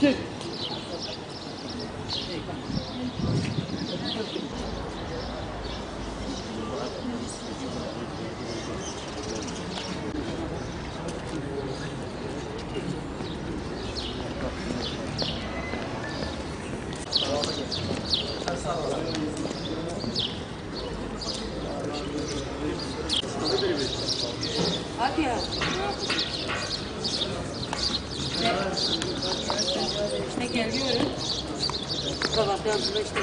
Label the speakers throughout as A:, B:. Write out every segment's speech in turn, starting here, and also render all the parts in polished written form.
A: Sök. 好点。İşte geliyorum. Sabahtan sonra işte.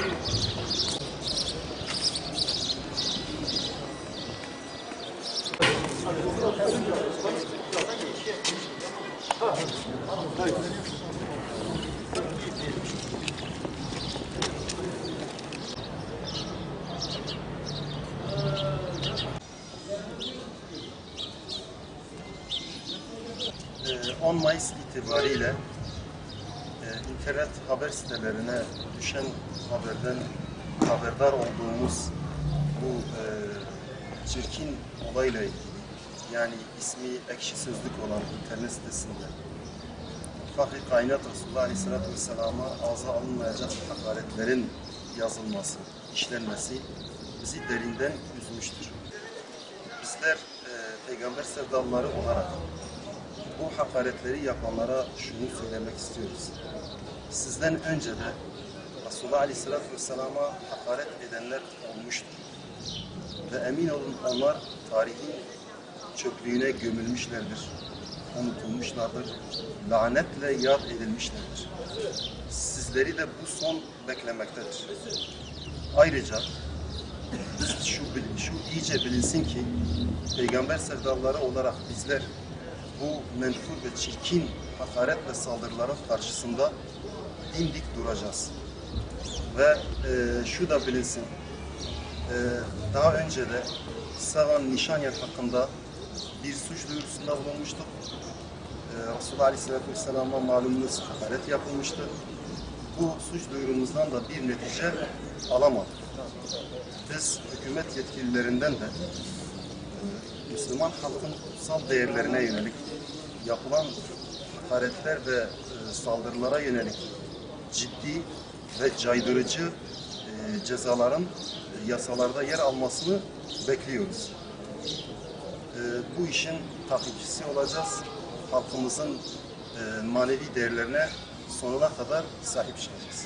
B: Ee, 10 Mayıs itibariyle internet haber sitelerine düşen haberden haberdar olduğumuz bu çirkin olayla yani ismi Ekşi Sözlük olan internet sitesinde Fahri Kainat Resulullah Aleyhisselatü Vesselam'a ağza alınmayacak hakaretlerin yazılması, işlenmesi bizi derinden üzmüştür. Bizler peygamber sevdalıları olarak bu hakaretleri yapanlara şunu söylemek istiyoruz. Sizden önce de Resulullah Aleyhisselatü Vesselam'a hakaret edenler olmuştur. Ve emin olun onlar tarihin çöplüğüne gömülmüşlerdir, unutulmuşlardır, lanetle yad edilmişlerdir. Sizleri de bu son beklemektedir. Ayrıca şu iyice bilinsin ki peygamber sevdalıları olarak bizler bu menfur ve çirkin hakaret ve saldırıların karşısında dimdik duracağız. Ve şu da bilinsin, daha önce de Savan Nişanyan hakkında bir suç duyurusunda bulunmuştuk. Resulullah Aleyhisselatü Vesselam'a malumunuz hakaret yapılmıştı. Bu suç duyurumuzdan da bir netice alamadık. Biz hükümet yetkililerinden de Müslüman halkın kutsal değerlerine yönelik yapılan hakaretler ve saldırılara yönelik ciddi ve caydırıcı cezaların yasalarda yer almasını bekliyoruz. Bu işin takipçisi olacağız. Halkımızın manevi değerlerine sonuna kadar sahip çıkacağız.